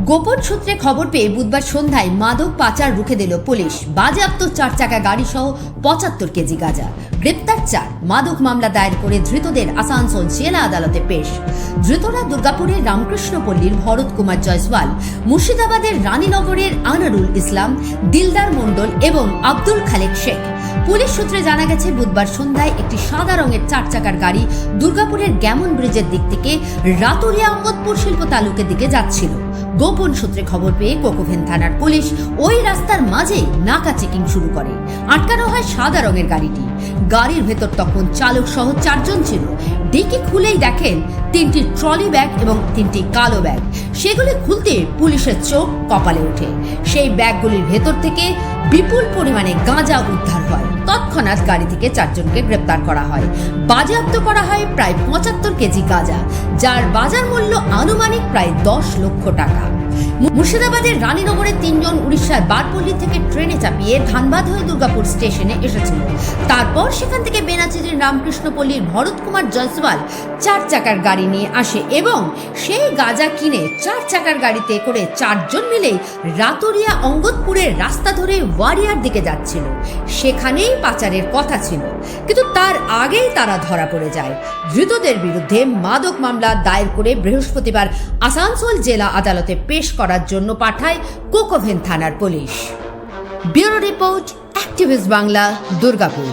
গোপন সূত্রে খবর পেয়ে বুধবার সন্ধ্যায় মাদক পাচার রুখে দিল পুলিশ। বাজেয়াপ্ত 4 চাকা গাড়ি সহ 75 কেজি গাঁজা। গ্রেপ্তার 4। মাদক মামলা দায়ের করে ধৃতদের আসানসোল জেলা আদালতে পেশ। ধৃতরা দুর্গাপুরের রামকৃষ্ণপল্লীর ভরত কুমার জয়সওয়াল, মুর্শিদাবাদের রানীনগরের আনারুল ইসলাম, দিলদার মণ্ডল এবং আব্দুল খালেক শেখ। পুলিশ সূত্রে জানা গেছে, বুধবার সন্ধ্যায় একটি সাদা রঙের 4 চাকার গাড়ি দুর্গাপুরের গ্যামন ব্রিজের দিক থেকে রাতুরিয়া অঙ্গদপুর শিল্প তালুকের দিকে যাচ্ছিল। গোপন সূত্রে খবর পেয়ে কোকোভেন থানার পুলিশ ওই রাস্তার মাঝে নাকা চেকিং শুরু করে। আটকানো হয় সাদা রঙের গাড়িটি। গাড়ির ভেতর তখন চালক সহ 4 জন ছিল। ডিকি খুলেই দেখেন 3টি ট্রলি ব্যাগ এবং 3টি কালো ব্যাগ। সেগুলি খুলতে পুলিশের চোখ কপালে ওঠে। সেই ব্যাগগুলির ভেতর থেকে বিপুল পরিমাণে গাঁজা উদ্ধার হয়। তৎক্ষণাৎ গাড়ি থেকে 4 জনকে গ্রেপ্তার করা হয়। বাজেয়াপ্ত করা হয় প্রায় 75 কেজি গাঁজা, যার বাজার মূল্য আনুমানিক প্রায় 10 লক্ষ টাকা। মুর্শিদাবাদের রানীনগরের 3 জন উড়িষ্যার বারপল্লী থেকে ট্রেনে চাপিয়ে ধানবাদ হয়ে দুর্গাপুর স্টেশনে এসেছিল। তারপর সেখান থেকে বেনাচিরির রামকৃষ্ণপল্লীর ভরত কুমার জয়সওয়াল 4 চাকার গাড়ি নিয়ে আসে এবং সেই গাঁজা কিনে 4 চাকার গাড়িতে করে 4 জন মিলে রাতুরিয়া অঙ্গদপুরের রাস্তা ধরে ওয়ারিয়ার দিকে যাচ্ছিল। সেখানেই পাচারের কথা ছিল, কিন্তু তার আগেই তারা ধরা পড়ে যায়। ধৃতদের বিরুদ্ধে মাদক মামলা দায়ের করে বৃহস্পতিবার আসানসোল জেলা আদালতে পেশ করার জন্য পাঠায় কোকোভেন থানার police. Bureau report, activist Bangla, Durgapur.